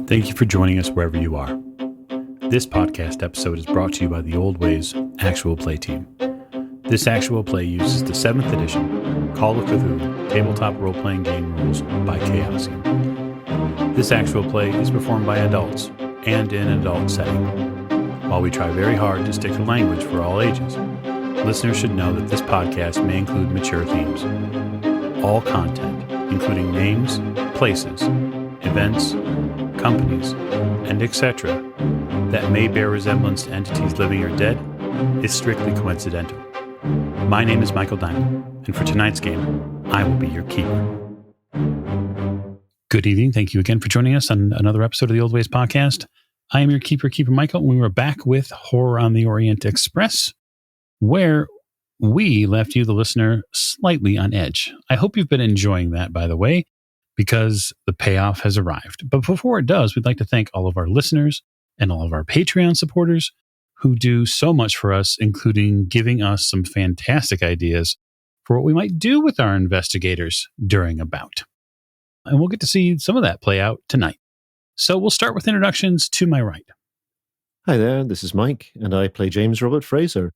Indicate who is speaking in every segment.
Speaker 1: Thank you for joining us wherever you are. This podcast episode is brought to you by the Old Ways Actual Play Team. This actual play uses the 7th edition Call of Cthulhu tabletop role-playing game rules by Chaosium. This actual play is performed by adults and in an adult setting. While we try very hard to stick to language for all ages, listeners should know that this podcast may include mature themes. All content, including names, places, events, companies, and etc., that may bear resemblance to entities living or dead, is strictly coincidental. My name is Michael Diamond, and for tonight's game, I will be your keeper. Good evening. Thank you again for joining us on another episode of the Old Ways podcast. I am your keeper Michael, and we were back with Horror on the Orient Express, where we left you, the listener, slightly on edge. I hope you've been enjoying that, by the way, because the payoff has arrived. But before it does, we'd like to thank all of our listeners and all of our Patreon supporters who do so much for us, including giving us some fantastic ideas for what we might do with our investigators during a bout. And we'll get to see some of that play out tonight. So we'll start with introductions to my right.
Speaker 2: Hi there, this is Mike, and I play James Robert Fraser,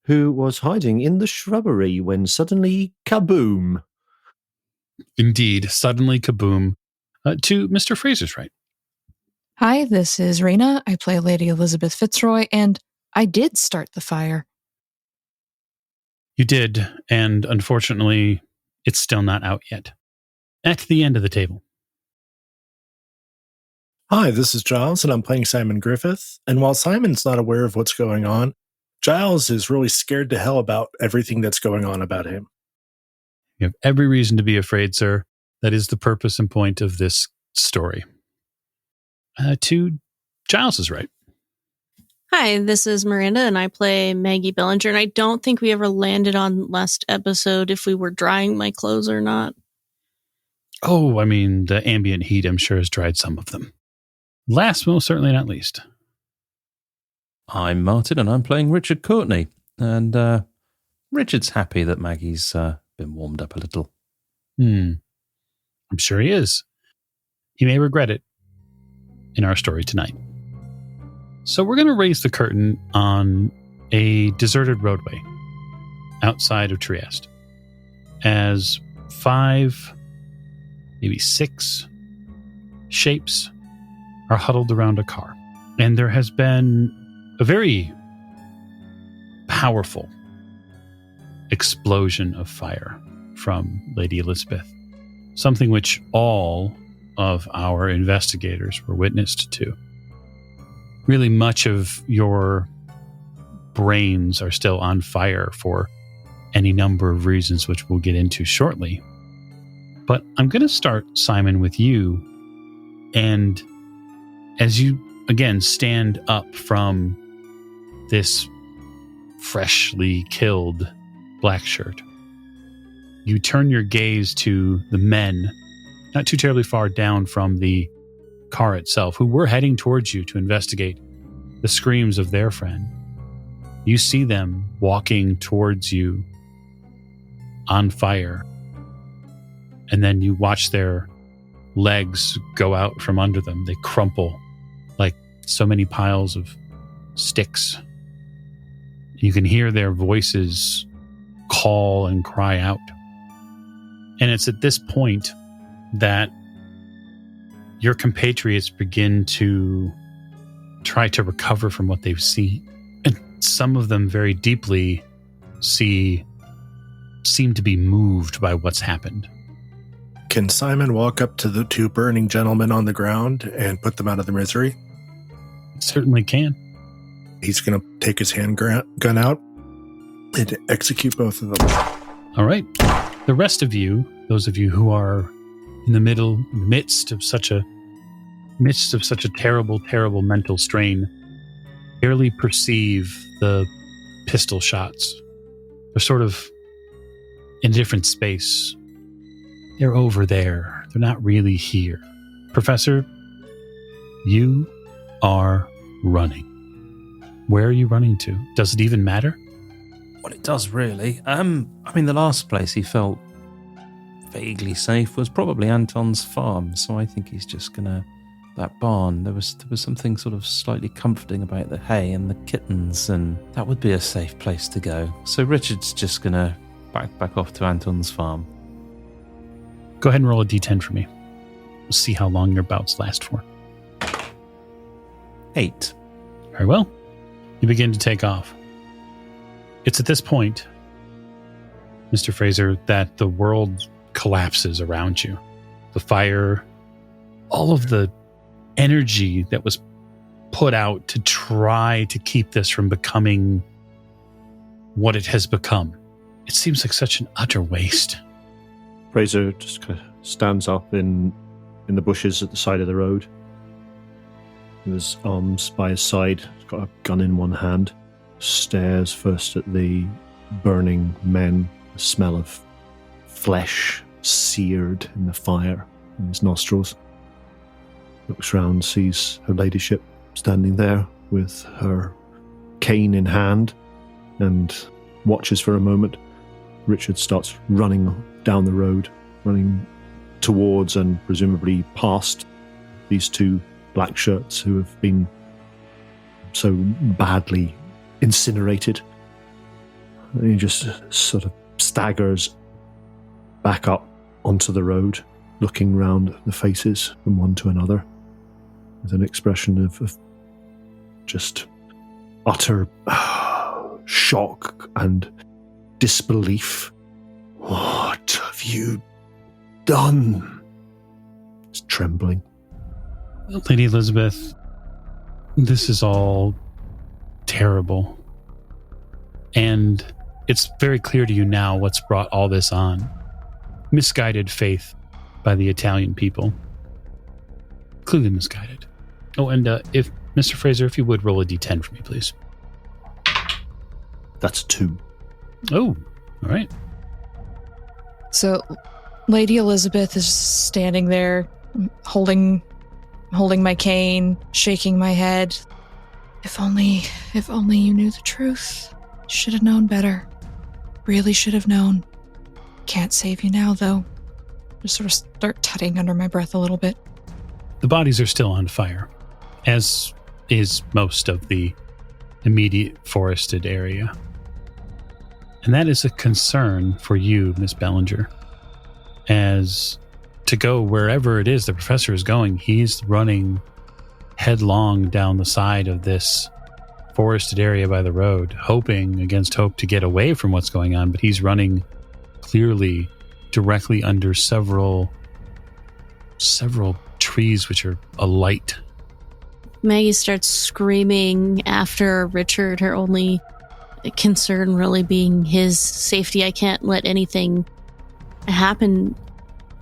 Speaker 2: who was hiding in the shrubbery when suddenly kaboom.
Speaker 1: Indeed, suddenly kaboom. To Mr. Fraser's right.
Speaker 3: Hi, this is Raina. I play Lady Elisabeth Fitzroy, and I did start the fire.
Speaker 1: You did, and unfortunately, it's still not out yet. At the end of the table.
Speaker 4: Hi, this is Giles, and I'm playing Simon Griffith. And while Simon's not aware of what's going on, Giles is really scared to hell about everything that's going on about him.
Speaker 1: You have every reason to be afraid, sir. That is the purpose and point of this story. To Giles is right.
Speaker 5: Hi, this is Miranda, and I play Maggie Bellinger, and I don't think we ever landed on last episode if we were drying my clothes or not.
Speaker 1: Oh, I mean, the ambient heat, I'm sure, has dried some of them. Last, most certainly not least.
Speaker 6: I'm Martin, and I'm playing Richard Courtenay. And Richard's happy that Maggie's been warmed up a little.
Speaker 1: I'm sure he is. He may regret it in our story tonight. So we're going to raise the curtain on a deserted roadway outside of Trieste as 5, maybe 6 shapes are huddled around a car. And there has been a very powerful explosion of fire from Lady Elisabeth, something which all of our investigators were witnessed to. Really, much of your brains are still on fire for any number of reasons, which we'll get into shortly. But I'm going to start, Simon, with you. And as you, again, stand up from this freshly killed black shirt, you turn your gaze to the men, not too terribly far down from the car itself, who were heading towards you to investigate the screams of their friend. You see them walking towards you on fire, and then you watch their legs go out from under them. They crumple like so many piles of sticks. You can hear their voices call and cry out. And it's at this point that your compatriots begin to try to recover from what they've seen. And some of them very deeply seem to be moved by what's happened.
Speaker 4: Can Simon walk up to the 2 burning gentlemen on the ground and put them out of their misery?
Speaker 1: Certainly can.
Speaker 4: He's going to take his handgun out and execute both of them.
Speaker 1: All right. The rest of you, those of you who are in the midst of such a terrible, terrible mental strain, barely perceive the pistol shots. They're sort of in a different space. They're over there. They're not really here. Professor, you are running. Where are you running to? Does it even matter?
Speaker 6: Well, it does really. I mean, the last place he felt vaguely safe was probably Anton's farm, so I think he's just going to that barn. There was something sort of slightly comforting about the hay and the kittens, and that would be a safe place to go. So Richard's just going to back off to Anton's farm.
Speaker 1: Go ahead and roll a d10 for me. We'll see how long your bouts last for.
Speaker 6: 8.
Speaker 1: Very well. You begin to take off. It's at this point, Mr. Fraser, that the world collapses around you. The fire, all of the energy that was put out to try to keep this from becoming what it has become. It seems like such an utter waste.
Speaker 2: Fraser just kind of stands up in the bushes at the side of the road. With his arms by his side, he's got a gun in one hand, stares first at the burning men, the smell of flesh seared in the fire in his nostrils. Looks round, sees her ladyship standing there with her cane in hand, and watches for a moment. Richard starts running down the road, running towards and presumably past these two black shirts who have been so badly incinerated. And he just sort of staggers back up onto the road, looking round the faces from one to another with an expression of just utter shock and disbelief. What have you done? It's trembling.
Speaker 1: Lady Elisabeth, this is all terrible. And it's very clear to you now what's brought all this on. Misguided faith by the Italian people. Clearly misguided. Oh, and if Mr. Fraser, if you would roll a d10 for me, please.
Speaker 2: That's 2.
Speaker 1: Oh, all right.
Speaker 3: So Lady Elisabeth is standing there, holding my cane, shaking my head. If only you knew the truth. Should have known better. Really should have known. Can't save you now, though. Just sort of start tutting under my breath a little bit.
Speaker 1: The bodies are still on fire, as is most of the immediate forested area. And that is a concern for you, Miss Bellinger. As to go wherever it is the professor is going, he's running headlong down the side of this forested area by the road, hoping against hope to get away from what's going on, but he's running clearly directly under several trees which are alight.
Speaker 5: Maggie starts screaming after Richard, her only concern really being his safety. I can't let anything happen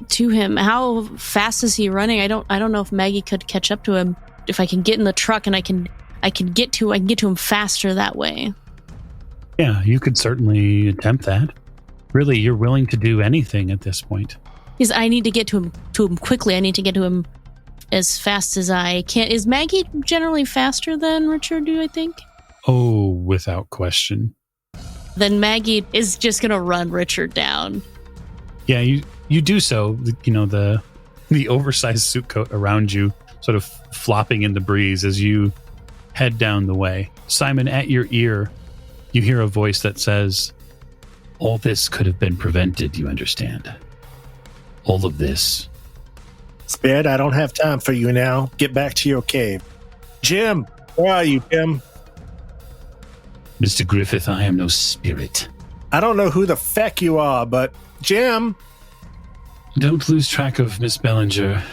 Speaker 5: to him. How fast is he running? I don't know if Maggie could catch up to him. If I can get in the truck and I can get to him faster that way.
Speaker 1: Yeah, you could certainly attempt that. Really, you're willing to do anything at this point.
Speaker 5: Because I need to get to him quickly. I need to get to him as fast as I can. Is Maggie generally faster than Richard, do I think?
Speaker 1: Oh, without question.
Speaker 5: Then Maggie is just going to run Richard down.
Speaker 1: Yeah, you do so. You know, the oversized suit coat around you sort of flopping in the breeze as you head down the way. Simon, at your ear, you hear a voice that says, "All this could have been prevented, you understand? All of this."
Speaker 4: Spade, I don't have time for you now. Get back to your cave. Jim, where are you, Jim?
Speaker 1: Mr. Griffith, I am no spirit.
Speaker 4: I don't know who the feck you are, but Jim.
Speaker 1: Don't lose track of Miss Bellinger,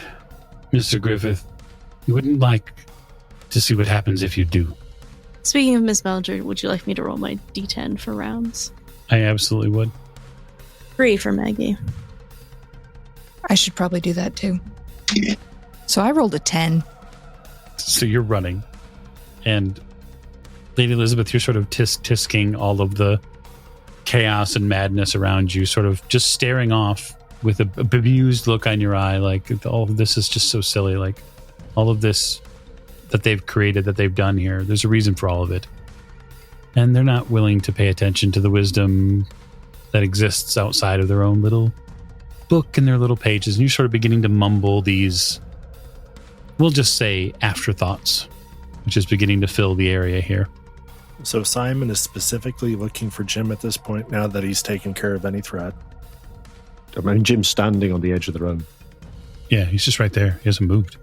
Speaker 1: Mr. Griffith. You wouldn't like to see what happens if you do.
Speaker 5: Speaking of Miss Bellinger, would you like me to roll my d10 for rounds?
Speaker 1: I absolutely would.
Speaker 5: 3 for Maggie.
Speaker 3: I should probably do that too. So I rolled a 10.
Speaker 1: So you're running. And Lady Elisabeth, you're sort of tisking all of the chaos and madness around you, sort of just staring off with a bemused look on your eye, like all of this is just so silly, like all of this that they've created, that they've done here. There's a reason for all of it. And they're not willing to pay attention to the wisdom that exists outside of their own little book and their little pages. And you're sort of beginning to mumble these we'll just say afterthoughts, which is beginning to fill the area here.
Speaker 4: So Simon is specifically looking for Jim at this point now that he's taken care of any threat.
Speaker 2: I mean, Jim's standing on the edge of the road.
Speaker 1: Yeah, he's just right there. He hasn't moved.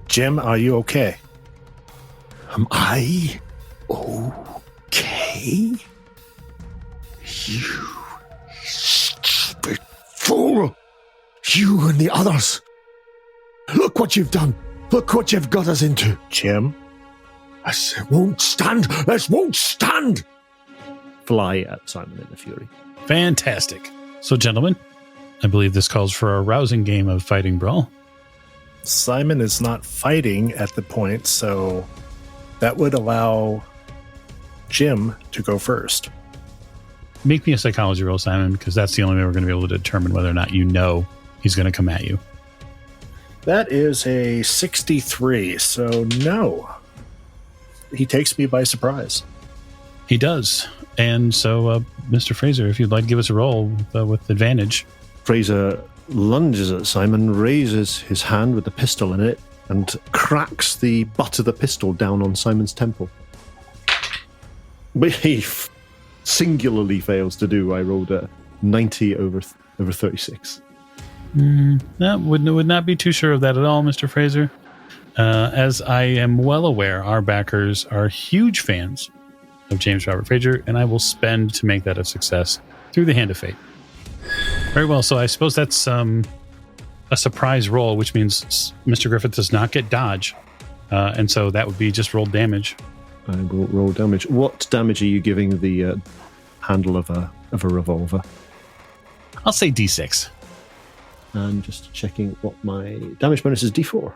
Speaker 4: Jim, are you okay?
Speaker 7: Am I okay? You stupid fool! You and the others! Look what you've done! Look what you've got us into!
Speaker 4: Jim?
Speaker 7: This won't stand! This won't stand!
Speaker 2: Fly at Simon in a fury.
Speaker 1: Fantastic. So, gentlemen, I believe this calls for a rousing game of fighting brawl.
Speaker 4: Simon is not fighting at the point, so that would allow Jim to go first.
Speaker 1: Make me a psychology roll, Simon, because that's the only way we're going to be able to determine whether or not you know he's going to come at you.
Speaker 4: That is a 63, so no. He takes me by surprise.
Speaker 1: He does. And so, Mr. Fraser, if you'd like to give us a roll with advantage.
Speaker 2: Fraser lunges at Simon, raises his hand with the pistol in it, and cracks the butt of the pistol down on Simon's temple. But he singularly fails to do. I rolled a 90 over 36.
Speaker 1: That would not be too sure of that at all, Mr. Fraser. As I am well aware, our backers are huge fans of James Robert Fraser, and I will spend to make that a success through the hand of fate. Very well, so I suppose that's a surprise roll, which means Mr. Griffith does not get dodge, and so that would be just roll damage.
Speaker 2: I will roll damage. What damage are you giving the handle of a revolver?
Speaker 1: I'll say D6.
Speaker 2: And just checking what my damage bonus is, D4.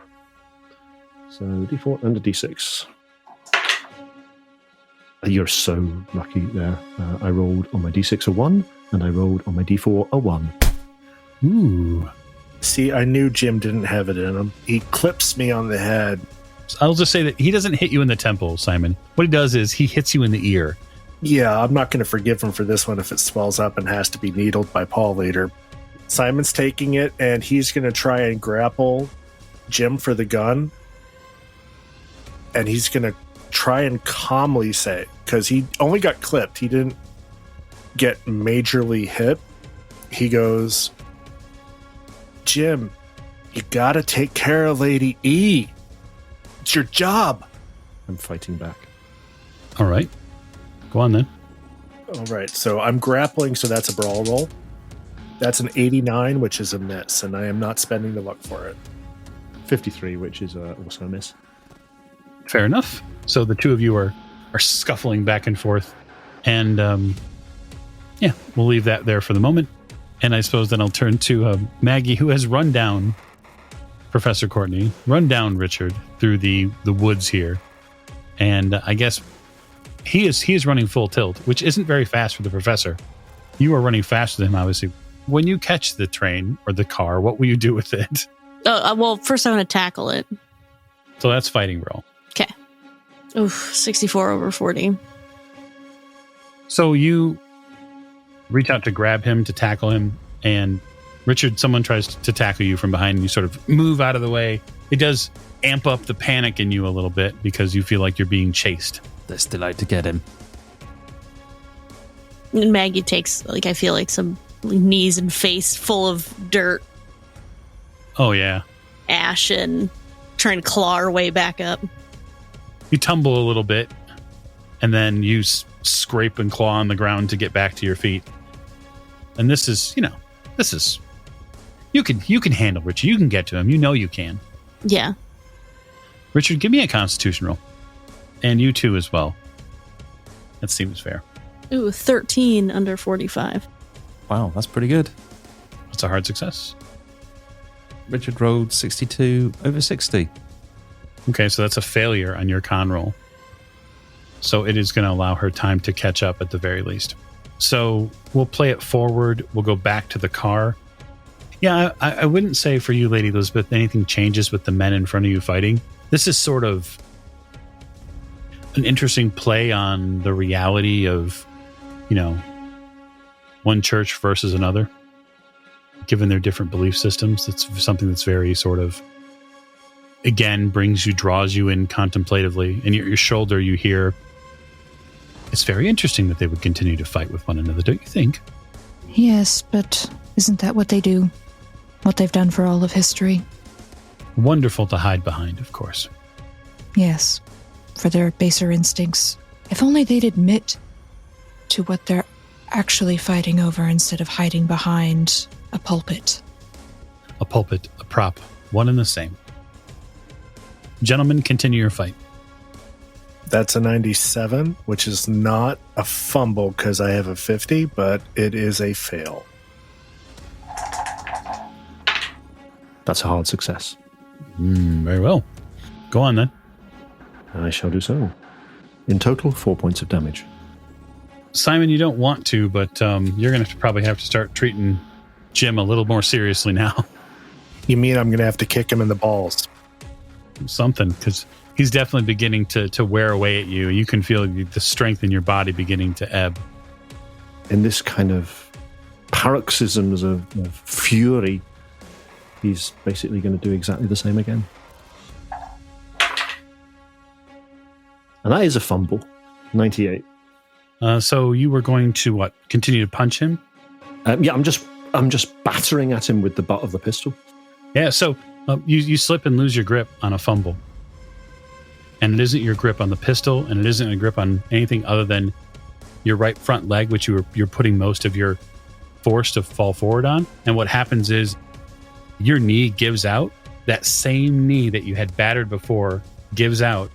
Speaker 2: So D4 and a D6. You're so lucky there. I rolled on my D6 a 1, and I rolled on my D4 a 1.
Speaker 1: Ooh.
Speaker 4: See, I knew Jim didn't have it in him. He clips me on the head.
Speaker 1: I'll just say that he doesn't hit you in the temple, Simon. What he does is he hits you in the ear.
Speaker 4: Yeah, I'm not going to forgive him for this one if it swells up and has to be needled by Paul later. Simon's taking it, and he's going to try and grapple Jim for the gun. And he's going to try and calmly say, because he only got clipped, he didn't get majorly hit. He goes, Jim, you got to take care of Lady E. It's your job.
Speaker 2: I'm fighting back.
Speaker 1: All right. Go on then.
Speaker 4: All right, so I'm grappling, so that's a brawl roll. That's an 89, which is a miss, and I am not spending the luck for it.
Speaker 2: 53, which is also a miss.
Speaker 1: Fair enough. So the two of you are scuffling back and forth. And, yeah, we'll leave that there for the moment. And I suppose then I'll turn to Maggie, who has run down Professor Courtenay, run down Richard through the woods here. And I guess he is running full tilt, which isn't very fast for the professor. You are running faster than him, obviously. When you catch the train or the car, what will you do with it?
Speaker 5: Well, first I'm going to tackle it.
Speaker 1: So that's fighting roll.
Speaker 5: Okay. Oof, 64 over 40.
Speaker 1: So you reach out to grab him, to tackle him, and Richard, someone tries to tackle you from behind, and you sort of move out of the way. It does amp up the panic in you a little bit because you feel like you're being chased.
Speaker 6: They're still out to get him.
Speaker 5: And Maggie takes, I feel like some knees and face full of dirt,
Speaker 1: Oh, yeah.
Speaker 5: ash, and trying to claw her way back up.
Speaker 1: You tumble a little bit, and then you scrape and claw on the ground to get back to your feet. And this is, you can handle Richard. You can get to him. You know you can.
Speaker 5: Yeah.
Speaker 1: Richard, give me a Constitution roll. And you too as well. That seems fair.
Speaker 5: Ooh, 13 under 45.
Speaker 6: Wow, that's pretty good.
Speaker 1: That's a hard success.
Speaker 6: Richard rolled 62 over 60.
Speaker 1: Okay, so that's a failure on your con roll. So it is going to allow her time to catch up at the very least. So we'll play it forward. We'll go back to the car. Yeah, I wouldn't say for you, Lady Elisabeth, anything changes with the men in front of you fighting. This is sort of an interesting play on the reality of, one church versus another. Given their different belief systems, it's something that's very sort of again draws you in contemplatively. And your shoulder, you hear, it's very interesting that they would continue to fight with one another, don't you think?
Speaker 3: Yes, but isn't that what they do? What they've done for all of history?
Speaker 1: Wonderful to hide behind, of course.
Speaker 3: Yes, for their baser instincts. If only they'd admit to what they're actually fighting over instead of hiding behind a pulpit.
Speaker 1: A pulpit, a prop, one and the same. Gentlemen, continue your fight.
Speaker 4: That's a 97, which is not a fumble because I have a 50, but it is a fail.
Speaker 2: That's a hard success.
Speaker 1: Very well. Go on then.
Speaker 2: I shall do so. In total, 4 points of damage.
Speaker 1: Simon, you don't want to, but you're going to probably have to start treating Jim a little more seriously now.
Speaker 4: You mean I'm going to have to kick him in the balls?
Speaker 1: Something, because he's definitely beginning to wear away at you. You can feel the strength in your body beginning to ebb.
Speaker 2: In this kind of paroxysms of fury, he's basically going to do exactly the same again. And that is a fumble. 98.
Speaker 1: So you were going to what? Continue to punch him?
Speaker 2: Yeah, I'm just battering at him with the butt of the pistol.
Speaker 1: Yeah, so you slip and lose your grip on a fumble. And it isn't your grip on the pistol, and it isn't a grip on anything other than your right front leg, which you're putting most of your force to fall forward on. And what happens is your knee gives out. That same knee that you had battered before gives out.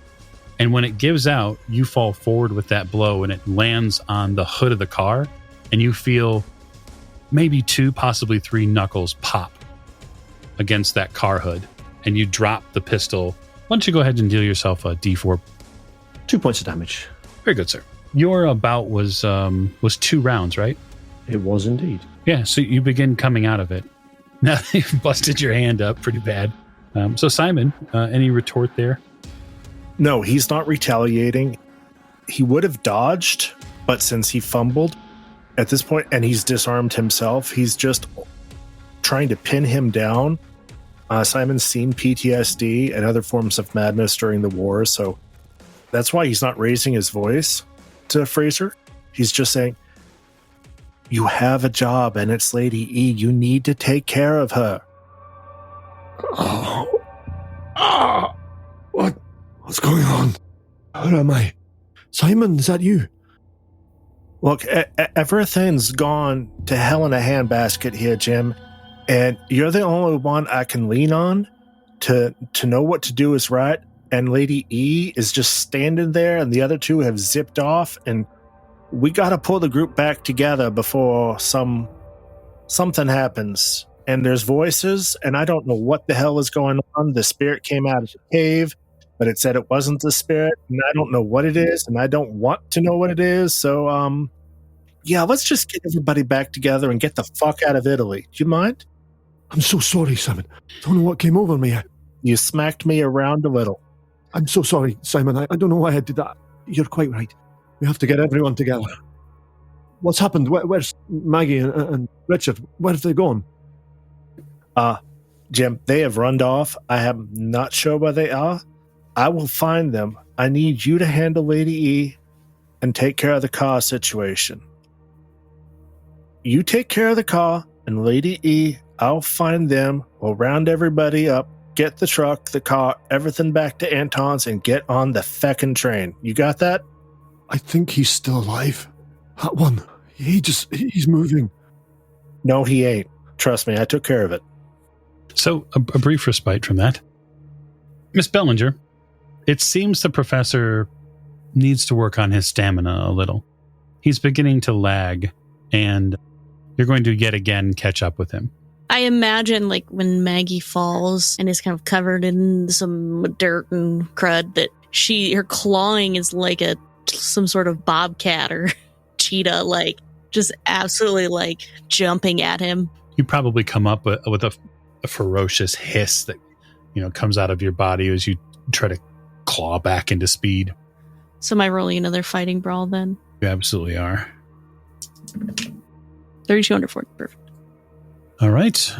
Speaker 1: And when it gives out, you fall forward with that blow, and it lands on the hood of the car, and you feel maybe 2, possibly 3 knuckles pop against that car hood, and you drop the pistol. Why don't you go ahead and deal yourself a D4?
Speaker 2: 2 points of damage.
Speaker 1: Very good, sir. Your bout was 2 rounds, right?
Speaker 2: It was indeed.
Speaker 1: Yeah, so you begin coming out of it. Now you've busted your hand up pretty bad. So Simon, any retort there?
Speaker 4: No, he's not retaliating. He would have dodged, but since he fumbled at this point and he's disarmed himself, he's just trying to pin him down. Simon's seen PTSD and other forms of madness during the war, so that's why he's not raising his voice to Fraser. He's just saying, you have a job and it's Lady E. You need to take care of her.
Speaker 7: What's going on? Where am I? Simon, is that you?
Speaker 4: Look, everything's gone to hell in a handbasket here, Jim. And you're the only one I can lean on to know what to do is right. And Lady E is just standing there, and the other 2 have zipped off. And we got to pull the group back together before something happens. And there's voices, and I don't know what the hell is going on. The spirit came out of the cave, but it said it wasn't the spirit, and I don't know what it is, and I don't want to know what it is. So, yeah, let's just get everybody back together and get the fuck out of Italy. Do you mind?
Speaker 7: I'm so sorry, Simon. Don't know what came over me.
Speaker 4: You smacked me around a little.
Speaker 7: I'm so sorry, Simon. I don't know why I did that. You're quite right. We have to get everyone together. What's happened? Where's Maggie and Richard? Where have they gone?
Speaker 4: Jim, they have run off. I am not sure where they are. I will find them. I need you to handle Lady E and take care of the car situation. You take care of the car, and Lady E, I'll find them. We'll round everybody up, get the truck, the car, everything back to Anton's, and get on the feckin' train. You got that?
Speaker 7: I think he's still alive. That one. He's moving.
Speaker 4: No, he ain't. Trust me, I took care of it.
Speaker 1: So, a brief respite from that. Miss Bellinger, it seems the professor needs to work on his stamina a little. He's beginning to lag, and you're going to yet again catch up with him.
Speaker 5: I imagine, like, when Maggie falls and is kind of covered in some dirt and crud, that her clawing is like some sort of bobcat or cheetah, like, just absolutely, like, jumping at him.
Speaker 1: You probably come up with a ferocious hiss that, comes out of your body as you try to claw back into speed.
Speaker 5: So am I rolling another fighting brawl then?
Speaker 1: You absolutely are.
Speaker 5: 32 under 40. Perfect.
Speaker 1: All right.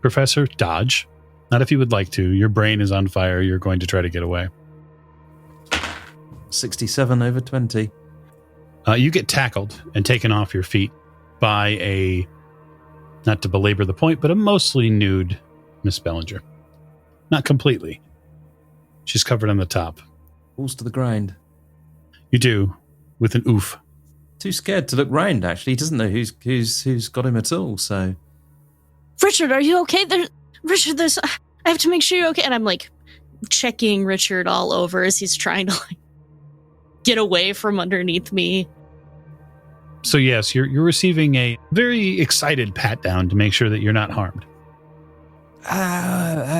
Speaker 1: Professor, dodge. Not if you would like to. Your brain is on fire. You're going to try to get away.
Speaker 6: 67 over 20.
Speaker 1: You get tackled and taken off your feet by a, not to belabor the point, but a mostly nude Miss Bellinger. Not completely. She's covered on the top.
Speaker 6: Falls to the ground.
Speaker 1: You do, with an oof.
Speaker 6: Too scared to look round, actually. He doesn't know who's got him at all, so...
Speaker 5: Richard, are you okay? Richard, I have to make sure you're okay. And I'm like checking Richard all over as he's trying to like get away from underneath me.
Speaker 1: So yes, you're receiving a very excited pat down to make sure that you're not harmed.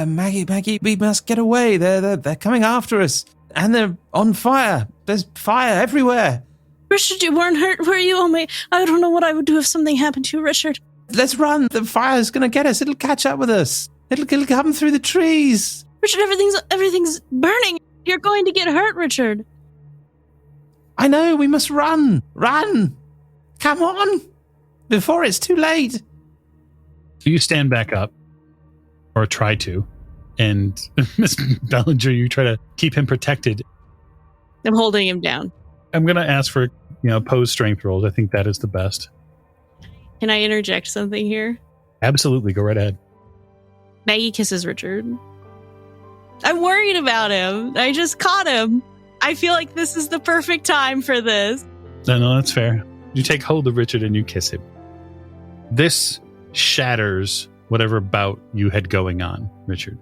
Speaker 6: Maggie, we must get away. They're coming after us, and they're on fire. There's fire everywhere.
Speaker 5: Richard, you weren't hurt, were you? Oh my! I don't know what I would do if something happened to you, Richard.
Speaker 6: Let's run. The fire's gonna get us. It'll catch up with us. It'll come through the trees.
Speaker 5: Richard, everything's burning. You're going to get hurt, Richard.
Speaker 6: I know. We must run. Run. Come on, before it's too late.
Speaker 1: So you stand back up, or try to, and Miss Bellinger, you try to keep him protected.
Speaker 5: I'm holding him down.
Speaker 1: I'm going to ask for, opposed strength rolls. I think that is the best.
Speaker 5: Can I interject something here?
Speaker 1: Absolutely, go right ahead.
Speaker 5: Maggie kisses Richard. I'm worried about him. I just caught him. I feel like this is the perfect time for this.
Speaker 1: No, that's fair. You take hold of Richard and you kiss him. This shatters whatever bout you had going on, Richard.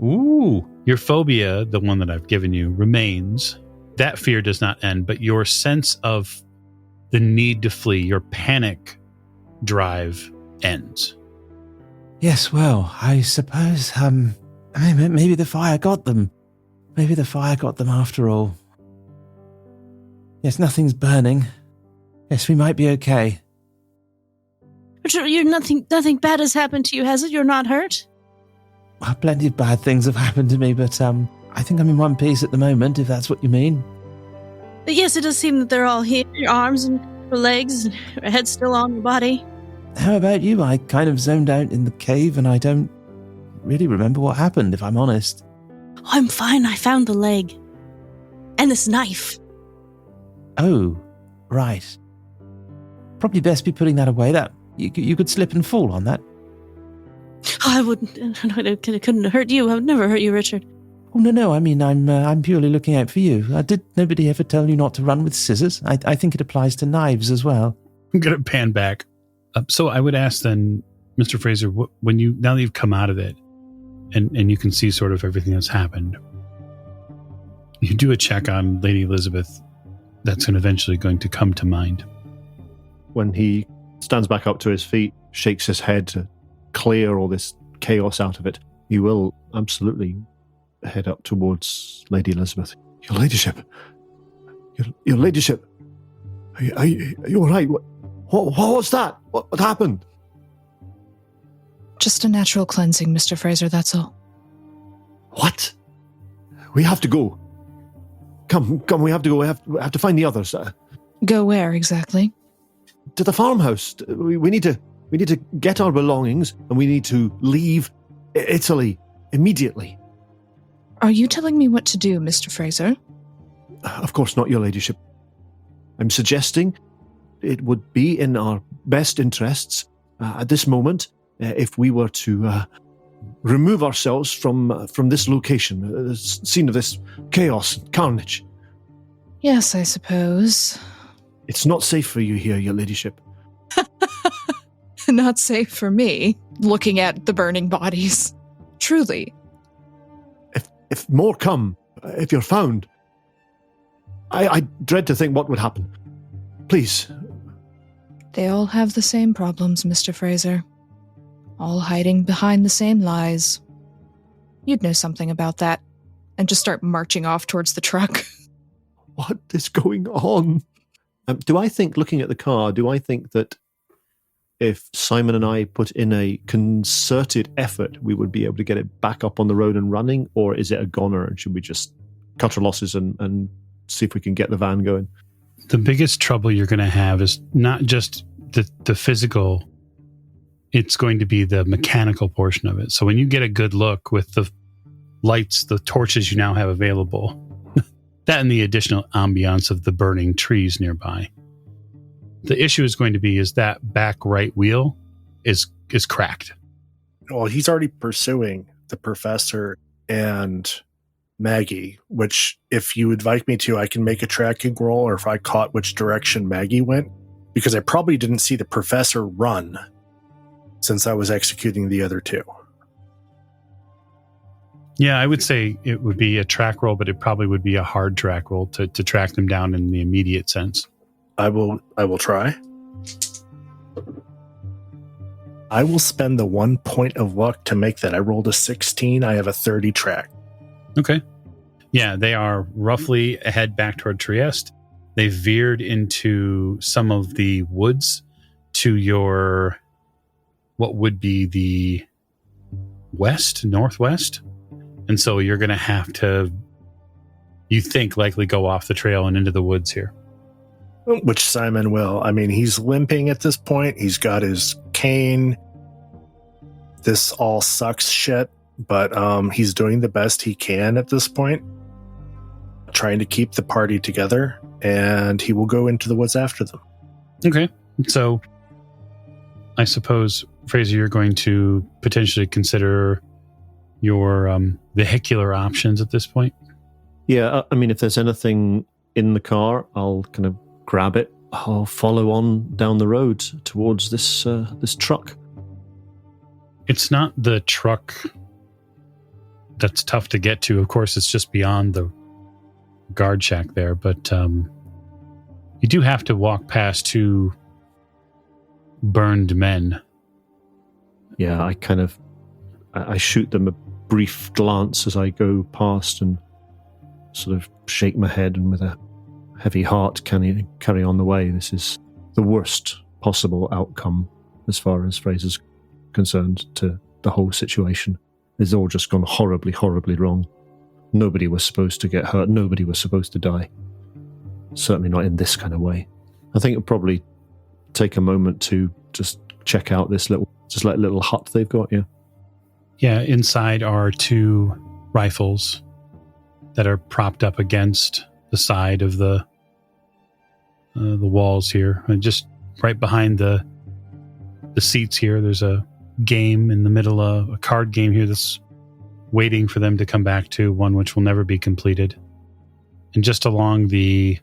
Speaker 6: Ooh.
Speaker 1: Your phobia, the one that I've given you, remains. That fear does not end, but your sense of the need to flee, your panic drive ends.
Speaker 6: Yes, well, I suppose, maybe the fire got them. Maybe the fire got them after all. Yes, nothing's burning. Yes, we might be okay.
Speaker 5: Richard, nothing bad has happened to you, has it? You're not hurt?
Speaker 6: Well, plenty of bad things have happened to me, but I think I'm in one piece at the moment, if that's what you mean.
Speaker 5: Yes, it does seem that they're all here. Your arms and your legs and your head's still on your body.
Speaker 6: How about you? I kind of zoned out in the cave and I don't really remember what happened, if I'm honest.
Speaker 5: Oh, I'm fine. I found the leg. And this knife.
Speaker 6: Oh, right. Probably best be putting that away. That you could slip and fall on that.
Speaker 5: Oh, I wouldn't. It couldn't hurt you. I would never hurt you, Richard.
Speaker 6: Oh, no. I mean, I'm purely looking out for you. Did nobody ever tell you not to run with scissors? I think it applies to knives as well.
Speaker 1: I'm going to pan back. So I would ask then, Mr. Fraser, now that you've come out of it and you can see sort of everything that's happened, you do a check on Lady Elisabeth that's eventually going to come to mind.
Speaker 2: When he stands back up to his feet, shakes his head to clear all this chaos out of it, he will absolutely head up towards Lady Elisabeth.
Speaker 7: Your ladyship. Your ladyship. Are you all right? What's that? What happened?
Speaker 3: Just a natural cleansing, Mr. Fraser, that's all.
Speaker 7: What? We have to go. Come, we have to go. We have to find the others.
Speaker 3: Go where, exactly?
Speaker 7: To the farmhouse. We need to get our belongings, and we need to leave Italy immediately.
Speaker 3: Are you telling me what to do, Mr. Fraser?
Speaker 7: Of course not, your ladyship. I'm suggesting it would be in our best interests at this moment if we were to remove ourselves from this location, the scene of this chaos and carnage.
Speaker 3: Yes, I suppose.
Speaker 7: It's not safe for you here, your ladyship.
Speaker 3: Not safe for me, looking at the burning bodies. Truly.
Speaker 7: If more come, if you're found, I dread to think what would happen. Please.
Speaker 3: They all have the same problems, Mr. Fraser. All hiding behind the same lies. You'd know something about that. And just start marching off towards the truck.
Speaker 7: What is going on?
Speaker 2: Do I think, looking at the car, that if Simon and I put in a concerted effort, we would be able to get it back up on the road and running? Or is it a goner and should we just cut our losses and see if we can get the van going?
Speaker 1: The biggest trouble you're going to have is not just the physical it's going to be the mechanical portion of it. So when you get a good look with the lights, the torches you now have available, that and the additional ambiance of the burning trees nearby, the issue is going to be is that back right wheel is cracked.
Speaker 4: Well, he's already pursuing the professor and Maggie, which if you would like me to, I can make a tracking roll, or if I caught which direction Maggie went, because I probably didn't see the professor run since I was executing the other two.
Speaker 1: Yeah, I would say it would be a track roll, but it probably would be a hard track roll to track them down in the immediate sense.
Speaker 4: I will try. I will spend the 1 point of luck to make that. I rolled a 16. I have a 30 track.
Speaker 1: Okay. Yeah, they are roughly ahead back toward Trieste. They veered into some of the woods to your, what would be the northwest. And so you're going to have to, you think, likely go off the trail and into the woods here.
Speaker 4: Which Simon will. I mean, he's limping at this point. He's got his cane. This all sucks shit, but he's doing the best he can at this point, trying to keep the party together, and he will go into the woods after them.
Speaker 1: Okay. So I suppose, Fraser, you're going to potentially consider your vehicular options at this point?
Speaker 2: Yeah, I mean, if there's anything in the car, I'll kind of grab it. I'll follow on down the road towards this truck.
Speaker 1: It's not the truck that's tough to get to. Of course, it's just beyond the guard shack there, but you do have to walk past two burned men.
Speaker 2: Yeah, I shoot them a brief glance as I go past and sort of shake my head, and with a heavy heart carry on the way. This is the worst possible outcome as far as Fraser's concerned to the whole situation. It's all just gone horribly, horribly wrong. Nobody was supposed to get hurt. Nobody was supposed to die. Certainly not in this kind of way. I think it'll probably take a moment to just check out this little hut they've got, yeah.
Speaker 1: Yeah, inside are two rifles that are propped up against the side of the walls here. And just right behind the seats here, there's a game in the middle of a card game here that's waiting for them to come back to, one which will never be completed. And just along the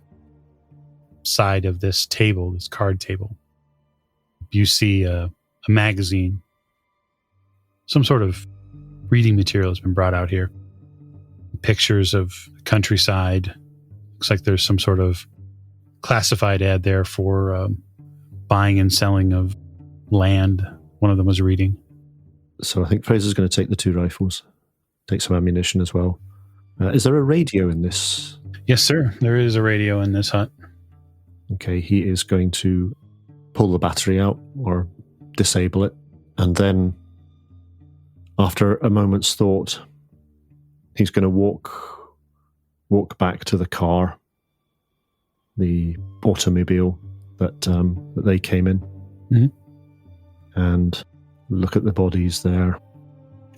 Speaker 1: side of this table, this card table, you see a magazine. Some sort of reading material has been brought out here. Pictures of the countryside. Looks like there's some sort of classified ad there for buying and selling of land. One of them was reading.
Speaker 2: So I think Fraser's going to take the two rifles, take some ammunition as well. Is there a radio in this?
Speaker 1: Yes, sir. There is a radio in this hut.
Speaker 2: Okay, he is going to pull the battery out or disable it. And then, after a moment's thought, he's going to walk back to the car, the automobile that they came in, and look at the bodies there.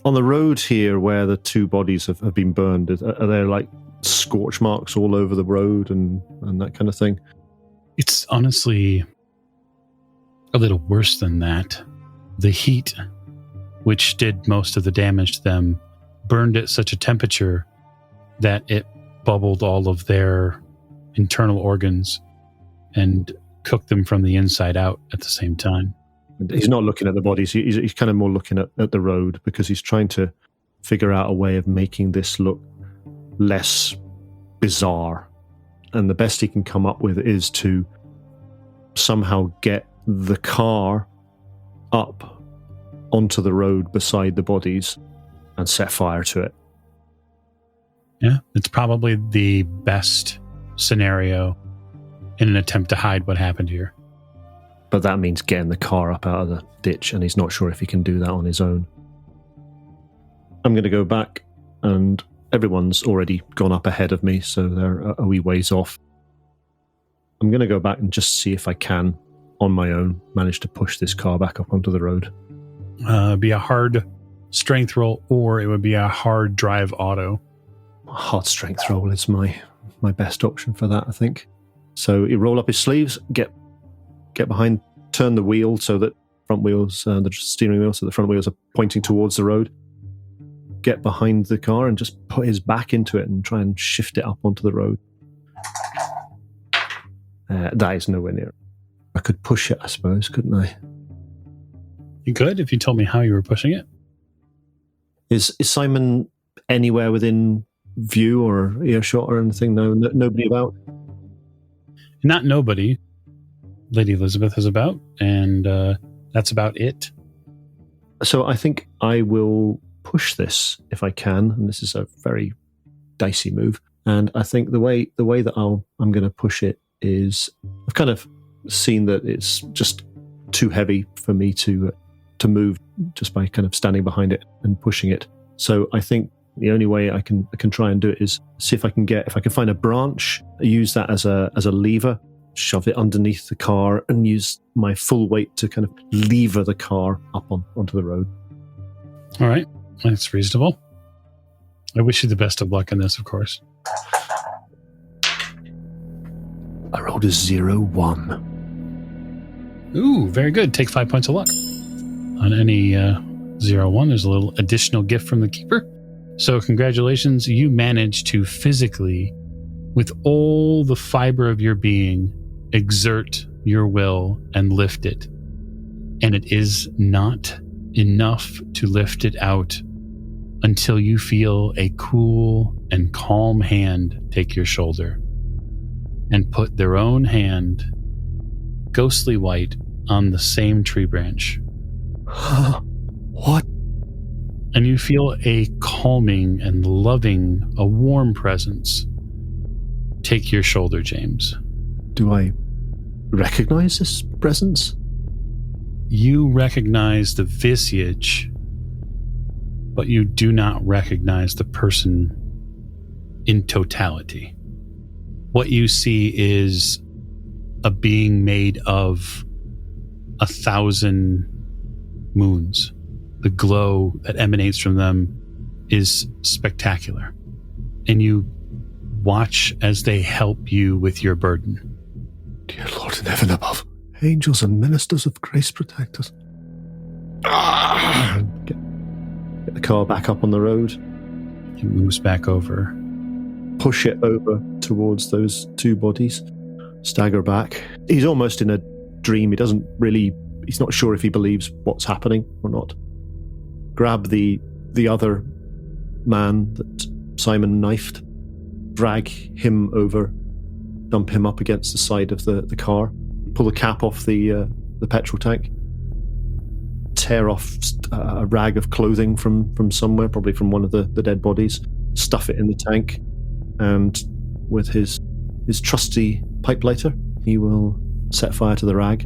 Speaker 2: On the road here where the two bodies have been burned, are there like scorch marks all over the road and that kind of thing?
Speaker 1: It's honestly a little worse than that. The heat, which did most of the damage to them, burned at such a temperature that it bubbled all of their internal organs and cooked them from the inside out at the same time.
Speaker 2: He's not looking at the bodies. He's kind of more looking at the road, because he's trying to figure out a way of making this look less bizarre. And the best he can come up with is to somehow get the car up onto the road beside the bodies and set fire to it.
Speaker 1: Yeah, it's probably the best scenario in an attempt to hide what happened here.
Speaker 2: But that means getting the car up out of the ditch, and he's not sure if he can do that on his own. I'm going to go back, and everyone's already gone up ahead of me, so they're a wee ways off. I'm going to go back and just see if I can, on my own, manage to push this car back up onto the road.
Speaker 1: Be a hard strength roll, or it would be a hard drive auto.
Speaker 2: Hard strength roll is my best option for that, I think. So you roll up his sleeves, get behind, turn the wheel so that front wheels, the steering wheel, so the front wheels are pointing towards the road. Get behind the car and just put his back into it and try and shift it up onto the road. That is nowhere near. I could push it, I suppose, couldn't I?
Speaker 1: You could, if you told me how you were pushing it.
Speaker 2: Is Simon anywhere within view or earshot or anything? No, nobody about?
Speaker 1: Not nobody. Lady Elisabeth is about, and that's about it.
Speaker 2: So I think I will push this if I can, and this is a very dicey move. And I think the way that I'm going to push it is, I've kind of seen that it's just too heavy for me to move just by kind of standing behind it and pushing it. So I think the only way I can try and do it is see if I can find a branch, use that as a lever, shove it underneath the car, and use my full weight to kind of lever the car up onto the road.
Speaker 1: All right, that's reasonable. I wish you the best of luck in this, of course.
Speaker 2: I rolled a 0-1.
Speaker 1: Ooh, very good. Take 5 points of luck. On any 0-1, there's a little additional gift from the keeper. So congratulations, you managed to physically, with all the fiber of your being, exert your will and lift it. And it is not enough to lift it out until you feel a cool and calm hand take your shoulder and put their own hand, ghostly white, on the same tree branch.
Speaker 2: What?
Speaker 1: And you feel a calming and loving, a warm presence take your shoulder, James.
Speaker 2: Do I recognize this presence?
Speaker 1: You recognize the visage, but you do not recognize the person in totality. What you see is a being made of 1,000 moons. The glow that emanates from them is spectacular. And you watch as they help you with your burden.
Speaker 7: Dear Lord in heaven above, angels and ministers of grace protect us.
Speaker 2: Get the car back up on the road.
Speaker 1: It moves back over.
Speaker 2: Push it over towards those two bodies. Stagger back. He's almost in a dream. He's not sure if he believes what's happening or not. Grab the other man that Simon knifed, drag him over, dump him up against the side of the car, pull the cap off the petrol tank, tear off a rag of clothing from somewhere, probably from one of the dead bodies, stuff it in the tank, and with his trusty pipe lighter, he will set fire to the rag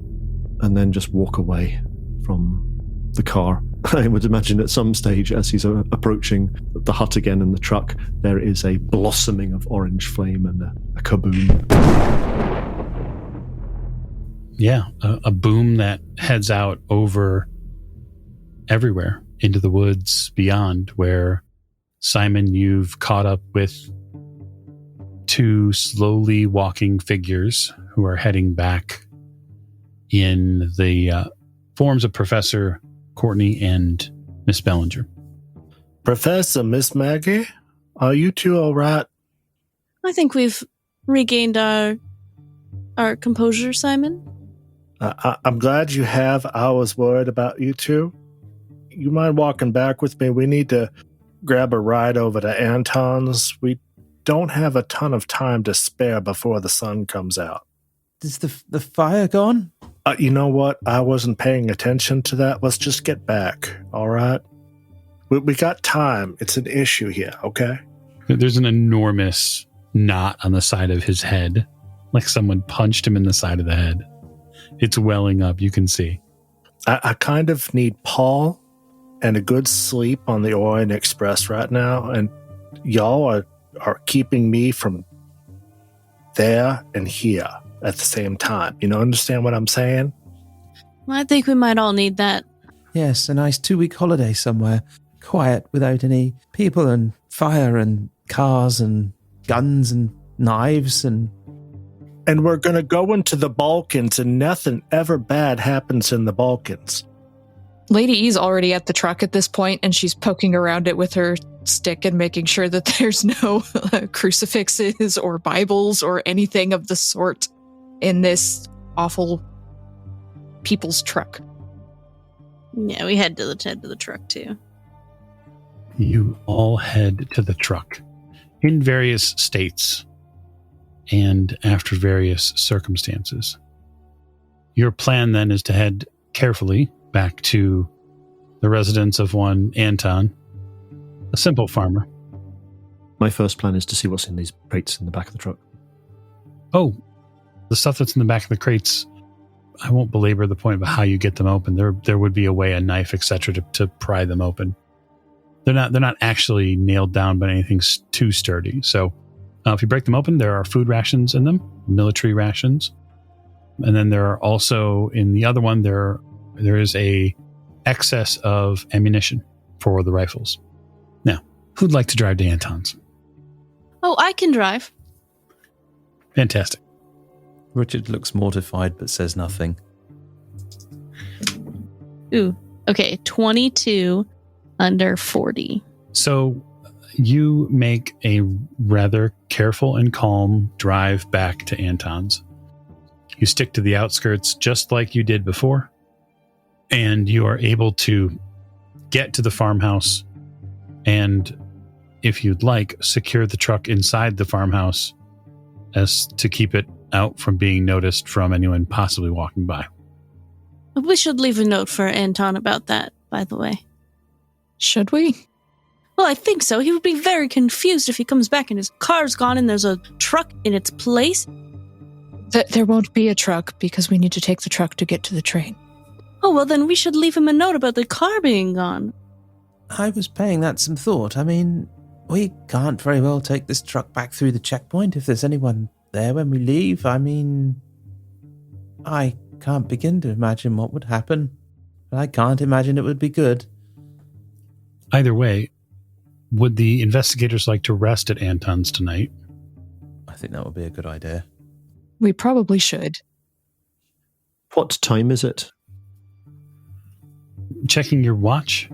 Speaker 2: and then just walk away from the car. I would imagine at some stage, as he's approaching the hut again and the truck, there is a blossoming of orange flame and a kaboom.
Speaker 1: Yeah, a boom that heads out over everywhere into the woods beyond, where, Simon, you've caught up with two slowly walking figures who are heading back in the forms of Professor Courtenay and Miss Bellinger.
Speaker 4: Professor, Miss Maggie, are you two all right?
Speaker 5: I think we've regained our composure, Simon.
Speaker 4: I'm glad you have. I was worried about you two. You mind walking back with me? We need to grab a ride over to Anton's. We don't have a ton of time to spare before the sun comes out.
Speaker 6: Is the fire gone?
Speaker 4: You know what? I wasn't paying attention to that. Let's just get back, all right? We got time. It's an issue here, okay?
Speaker 1: There's an enormous knot on the side of his head, like someone punched him in the side of the head. It's welling up, you can see.
Speaker 4: I kind of need Paul and a good sleep on the Orient Express right now, and y'all are keeping me from there and here at the same time. You know, understand what I'm saying?
Speaker 5: Well, I think we might all need that.
Speaker 6: Yes, a nice 2-week holiday somewhere. Quiet, without any people and fire and cars and guns and knives and...
Speaker 4: And we're going to go into the Balkans, and nothing ever bad happens in the Balkans.
Speaker 3: Lady E's already at the truck at this point, and she's poking around it with her stick and making sure that there's no crucifixes or Bibles or anything of the sort in this awful people's truck.
Speaker 5: Yeah, we head to the truck too.
Speaker 1: You all head to the truck in various states and after various circumstances. Your plan then is to head carefully back to the residence of one Anton, a simple farmer.
Speaker 2: My first plan is to see what's in these crates in the back of the truck.
Speaker 1: Oh, the stuff that's in the back of the crates, I won't belabor the point about how you get them open. There would be a way, a knife, etc., to pry them open. They're not actually nailed down by anything too sturdy. So if you break them open, there are food rations in them, military rations. And then there are also, in the other one, there is a excess of ammunition for the rifles. Now, who'd like to drive to Anton's?
Speaker 5: Oh, I can drive.
Speaker 1: Fantastic.
Speaker 6: Richard looks mortified but says nothing.
Speaker 5: Ooh, okay, 22 under 40.
Speaker 1: So you make a rather careful and calm drive back to Anton's. You stick to the outskirts just like you did before, and you are able to get to the farmhouse and, if you'd like, secure the truck inside the farmhouse as to keep it out from being noticed from anyone possibly walking by.
Speaker 5: We should leave a note for Anton about that, by the way.
Speaker 3: Should we?
Speaker 5: Well, I think so. He would be very confused if he comes back and his car's gone and there's a truck in its place.
Speaker 3: There won't be a truck because we need to take the truck to get to the train.
Speaker 5: Oh, well, then we should leave him a note about the car being gone.
Speaker 6: I was paying that some thought. I mean, we can't very well take this truck back through the checkpoint if there's anyone there when we leave. I mean, I can't begin to imagine what would happen. But I can't imagine it would be good.
Speaker 1: Either way, would the investigators like to rest at Anton's tonight?
Speaker 6: I think that would be a good idea.
Speaker 3: We probably should.
Speaker 2: What time is it?
Speaker 1: Checking your watch,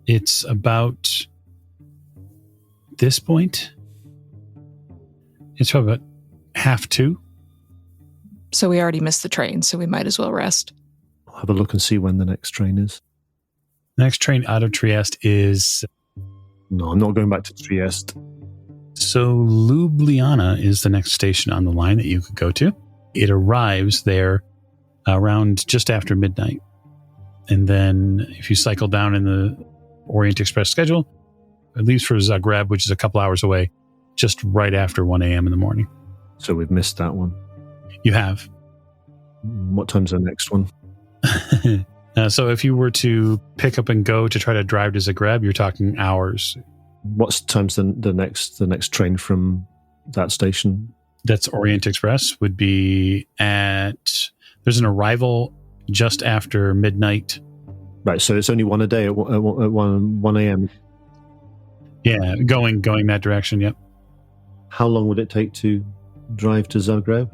Speaker 1: it's about this point. It's probably about 1:30.
Speaker 3: So we already missed the train, so we might as well rest.
Speaker 2: I'll have a look and see when the next train is.
Speaker 1: The next train out of Trieste is...
Speaker 2: No, I'm not going back to Trieste.
Speaker 1: So Ljubljana is the next station on the line that you could go to. It arrives there around just after midnight. And then if you cycle down in the Orient Express schedule, it leaves for Zagreb, which is a couple hours away, just right after 1 a.m. in the morning.
Speaker 2: So we've missed that one.
Speaker 1: You have.
Speaker 2: What time's the next one?
Speaker 1: So if you were to pick up and go to try to drive to Zagreb, you're talking hours.
Speaker 2: What time's the next train from that station?
Speaker 1: That's Orient Express, would be at... There's an arrival just after midnight.
Speaker 2: Right, so it's only one a day at 1 a.m.
Speaker 1: Yeah, going that direction, yep.
Speaker 2: How long would it take to drive to Zagreb?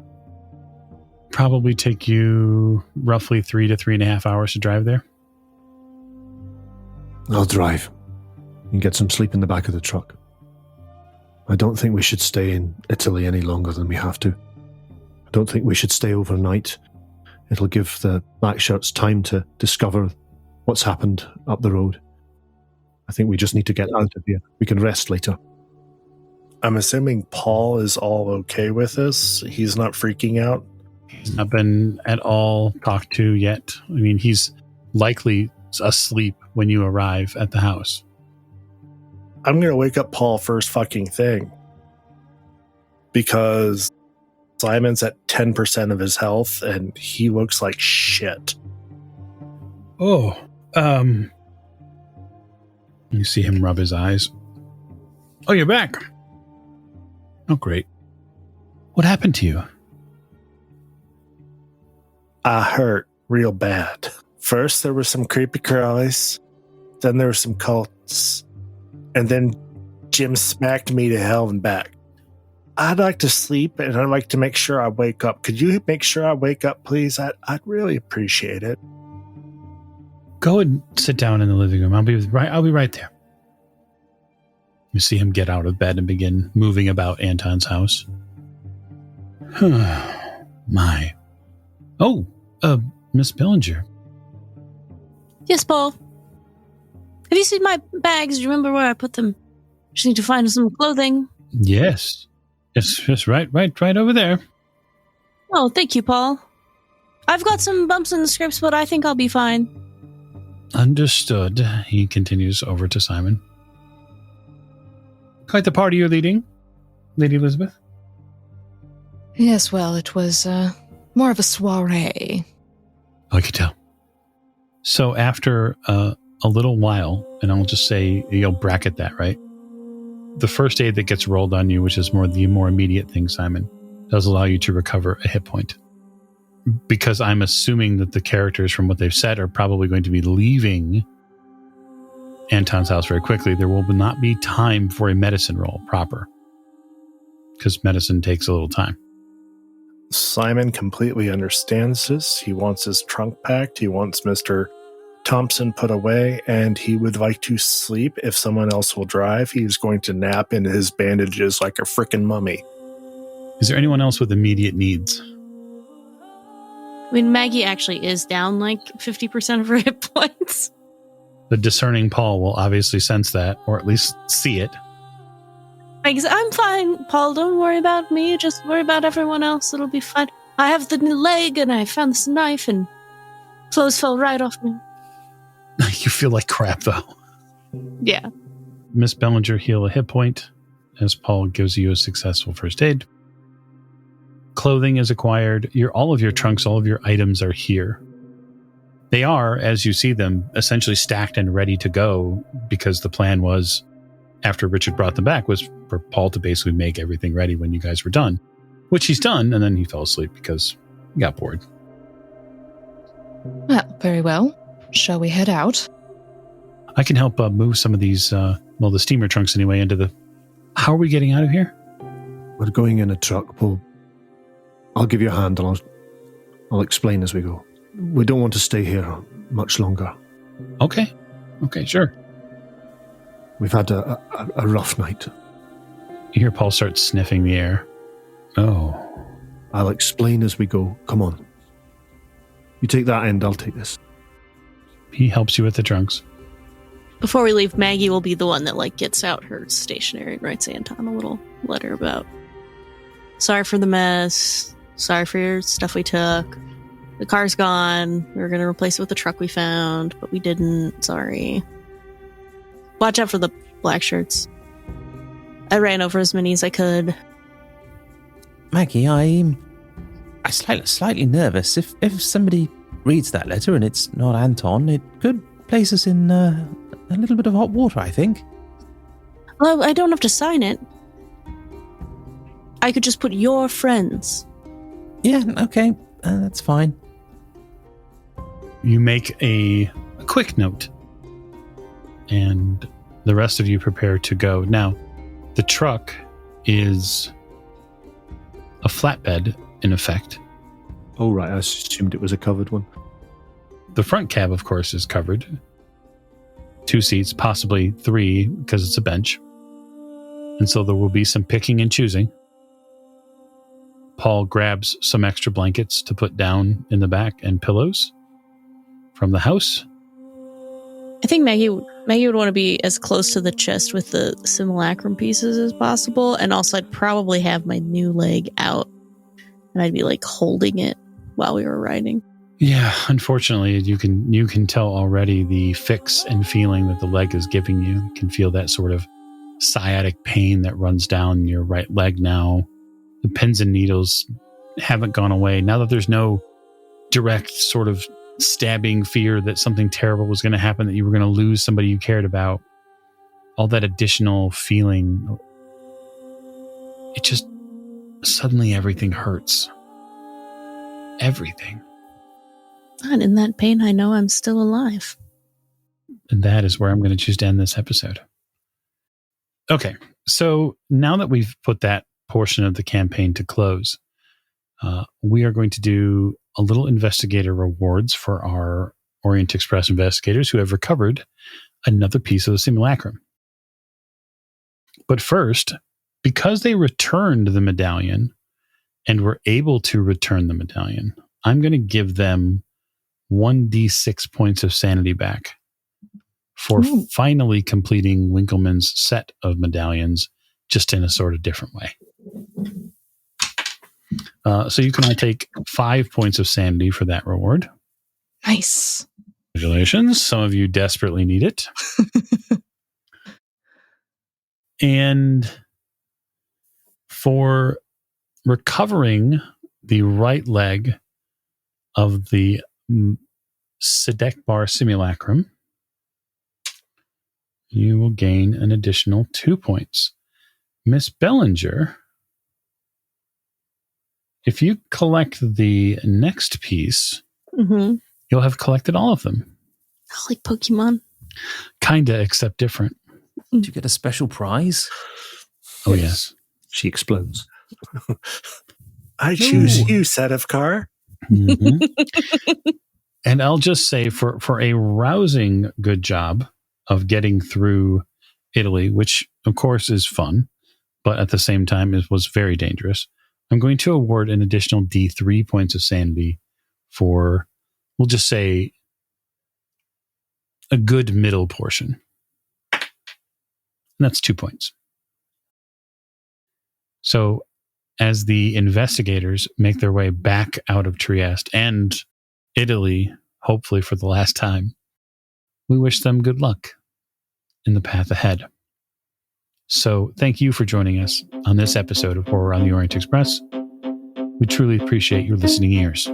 Speaker 1: Probably take you roughly 3 to 3.5 hours to drive there.
Speaker 2: I'll drive. You can get some sleep in the back of the truck. I don't think we should stay in Italy any longer than we have to. I don't think we should stay overnight. It'll give the black shirts time to discover what's happened up the road. I think we just need to get out of here. We can rest later.
Speaker 4: I'm assuming Paul is all okay with this. He's not freaking out.
Speaker 1: He's not been at all talked to yet. I mean, he's likely asleep when you arrive at the house.
Speaker 4: I'm going to wake up Paul first fucking thing. Because Simon's at 10% of his health and he looks like shit.
Speaker 1: Oh, you see him rub his eyes. Oh, you're back. Oh, great. What happened to you?
Speaker 4: I hurt real bad. First, there were some creepy crawlies. Then there were some cults. And then Jim smacked me to hell and back. I'd like to sleep, and I'd like to make sure I wake up. Could you make sure I wake up, please? I'd really appreciate it.
Speaker 1: Go and sit down in the living room. I'll be right there. You see him get out of bed and begin moving about Anton's house. My. Oh, Miss Billinger.
Speaker 5: Yes, Paul. Have you seen my bags? Do you remember where I put them? Just need to find some clothing.
Speaker 1: Yes. Yes, right over there.
Speaker 5: Oh, thank you, Paul. I've got some bumps and scrapes, but I think I'll be fine.
Speaker 1: Understood. He continues over to Simon. Quite the party you're leading, Lady Elisabeth.
Speaker 3: Yes, well, it was more of a soiree.
Speaker 1: I could tell. So after a little while, and I'll just say, you'll bracket that, right? The first aid that gets rolled on you, which is the more immediate thing, Simon, does allow you to recover a hit point. Because I'm assuming that the characters, from what they've said, are probably going to be leaving Anton's house very quickly. There will not be time for a medicine roll proper. Because medicine takes a little time.
Speaker 4: Simon completely understands this. He wants his trunk packed. He wants Mr. Thompson put away, and he would like to sleep if someone else will drive. He's going to nap in his bandages like a frickin' mummy.
Speaker 1: Is there anyone else with immediate needs?
Speaker 5: I mean, Maggie actually is down like 50% of her hit points.
Speaker 1: The discerning Paul will obviously sense that, or at least see it.
Speaker 5: Maggie's, I'm fine, Paul. Don't worry about me. Just worry about everyone else. It'll be fine. I have the leg, and I found this knife, and clothes fell right off me.
Speaker 1: You feel like crap, though.
Speaker 5: Yeah.
Speaker 1: Miss Bellinger, heal a hit point as Paul gives you a successful first aid. Clothing is acquired. All of your trunks, all of your items are here. They are, as you see them, essentially stacked and ready to go, because the plan was, after Richard brought them back, was for Paul to basically make everything ready when you guys were done, which he's done, and then he fell asleep because he got bored.
Speaker 3: Well, very well. Shall we head out?
Speaker 1: I can help move some of these, the steamer trunks anyway, into the... How are we getting out of here?
Speaker 7: We're going in a truck, Paul. I'll give you a hand and I'll explain as we go. We don't want to stay here much longer.
Speaker 1: Okay, sure.
Speaker 7: We've had a rough night.
Speaker 1: You hear Paul start sniffing the air. Oh.
Speaker 7: I'll explain as we go. Come on. You take that end, I'll take this.
Speaker 1: He helps you with the trunks.
Speaker 5: Before we leave, Maggie will be the one that gets out her stationery and writes Anton a little letter about, sorry for the mess, sorry for your stuff we took, the car's gone, we were going to replace it with the truck we found, but we didn't, sorry. Watch out for the black shirts. I ran over as many as I could.
Speaker 6: Maggie, I'm slightly nervous. If somebody reads that letter and it's not Anton, it could place us in a little bit of hot water, I think.
Speaker 5: Well, I don't have to sign it. I could just put your friends.
Speaker 6: Yeah, okay, that's fine.
Speaker 1: You make a quick note, and the rest of you prepare to go. Now, the truck is a flatbed, in effect.
Speaker 2: Oh, right. I assumed it was a covered one.
Speaker 1: The front cab, of course, is covered. 2 seats, possibly 3, because it's a bench. And so there will be some picking and choosing. Paul grabs some extra blankets to put down in the back and pillows from the house.
Speaker 5: I think Maggie would want to be as close to the chest with the simulacrum pieces as possible. And also I'd probably have my new leg out. And I'd be holding it while we were riding.
Speaker 1: Yeah, unfortunately, you can tell already the fix and feeling that the leg is giving you. You can feel that sort of sciatic pain that runs down your right leg now. The pins and needles haven't gone away. Now that there's no direct sort of stabbing fear that something terrible was going to happen, that you were going to lose somebody you cared about, all that additional feeling, it just suddenly everything hurts. Everything.
Speaker 5: And in that pain, I know I'm still alive.
Speaker 1: And that is where I'm going to choose to end this episode. Okay, so now that we've put that portion of the campaign to close, we are going to do a little investigator rewards for our Orient Express investigators who have recovered another piece of the simulacrum. But first, because they returned the medallion and were able to return the medallion, I'm going to give them 1d6 points of sanity back for finally completing Winkleman's set of medallions, just in a sort of different way. So you can all take 5 points of sanity for that reward.
Speaker 3: Nice.
Speaker 1: Congratulations. Some of you desperately need it. And for recovering the right leg of the Sedekbar simulacrum, you will gain an additional 2 points. Miss Bellinger, if you collect the next piece, you'll have collected all of them.
Speaker 5: Like Pokemon.
Speaker 1: Kinda, except different.
Speaker 6: Did you get a special prize?
Speaker 1: Oh, yes.
Speaker 2: She explodes.
Speaker 4: I choose you, Sedefkar.
Speaker 1: Mm-hmm. And I'll just say for a rousing good job of getting through Italy, which of course is fun, but at the same time was very dangerous, I'm going to award an additional D3 points of sanity for, we'll just say, a good middle portion. And that's 2 points. So as the investigators make their way back out of Trieste and Italy, hopefully for the last time, we wish them good luck in the path ahead. So thank you for joining us on this episode of Horror on the Orient Express. We truly appreciate your listening ears.